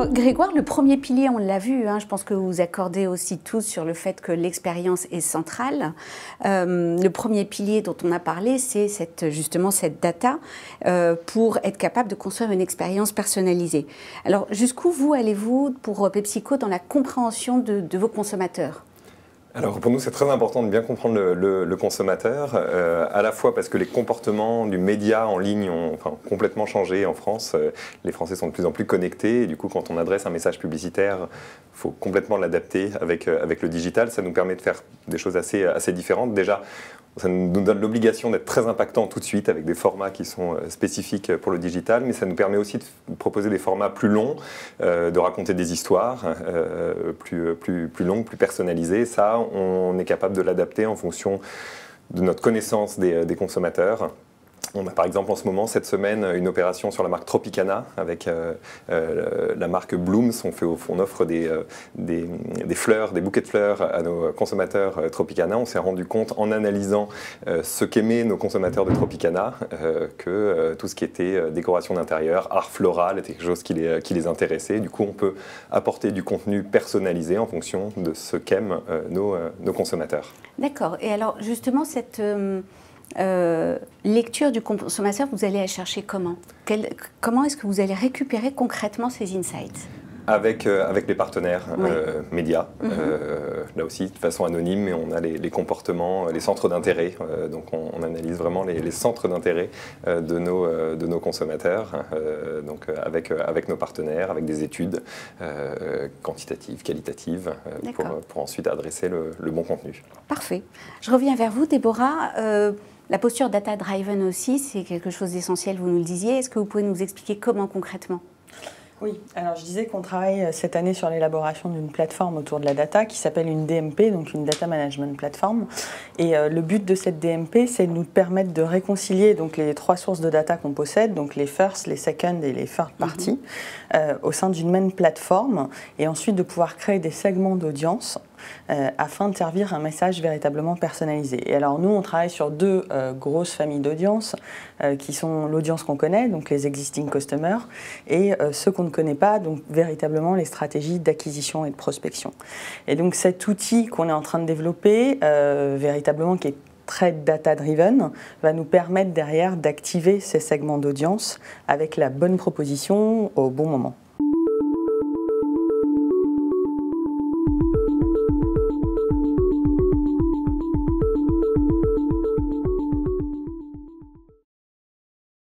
Alors Grégoire, le premier pilier, on l'a vu, hein, je pense que vous vous accordez aussi tous sur le fait que l'expérience est centrale. Le premier pilier dont on a parlé, c'est justement cette data pour être capable de construire une expérience personnalisée. Alors jusqu'où vous allez-vous pour PepsiCo dans la compréhension de vos consommateurs ? Alors pour nous, c'est très important de bien comprendre le consommateur, à la fois parce que les comportements du média en ligne ont complètement changé en France. Les Français sont de plus en plus connectés et du coup, quand on adresse un message publicitaire, il faut complètement l'adapter avec le digital. Ça nous permet de faire des choses assez différentes. Déjà, ça nous donne l'obligation d'être très impactant tout de suite avec des formats qui sont spécifiques pour le digital, mais ça nous permet aussi de proposer des formats plus longs, de raconter des histoires plus longues, plus personnalisées. Ça, on est capable de l'adapter en fonction de notre connaissance des consommateurs. On a par exemple en ce moment, cette semaine, une opération sur la marque Tropicana avec la marque Blooms. On offre des fleurs, des bouquets de fleurs à nos consommateurs Tropicana. On s'est rendu compte en analysant ce qu'aimaient nos consommateurs de Tropicana que tout ce qui était décoration d'intérieur, art floral était quelque chose qui les intéressait. Du coup, on peut apporter du contenu personnalisé en fonction de ce qu'aiment nos consommateurs. D'accord. Et alors justement, cette lecture du consommateur, vous allez la chercher comment ? Comment est-ce que vous allez récupérer concrètement ces insights ? Avec les partenaires médias, là aussi de façon anonyme, mais on a les comportements, les centres d'intérêt, donc on analyse vraiment les centres d'intérêt de nos consommateurs, donc avec nos partenaires, avec des études quantitatives, qualitatives, pour ensuite adresser le bon contenu. Parfait. Je reviens vers vous, Déborah. La posture data-driven aussi, c'est quelque chose d'essentiel, vous nous le disiez. Est-ce que vous pouvez nous expliquer comment concrètement ? Oui, alors je disais qu'on travaille cette année sur l'élaboration d'une plateforme autour de la data qui s'appelle une DMP, donc une Data Management Platform. Et le but de cette DMP, c'est de nous permettre de réconcilier donc, les trois sources de data qu'on possède, donc les first, les second et les third party, au sein d'une même plateforme, et ensuite de pouvoir créer des segments d'audience afin de servir un message véritablement personnalisé. Et alors nous, on travaille sur deux grosses familles d'audience qui sont l'audience qu'on connaît, donc les existing customers, et ceux qu'on ne connaît pas, donc véritablement les stratégies d'acquisition et de prospection. Et donc cet outil qu'on est en train de développer, véritablement qui est très data-driven, va nous permettre derrière d'activer ces segments d'audience avec la bonne proposition au bon moment.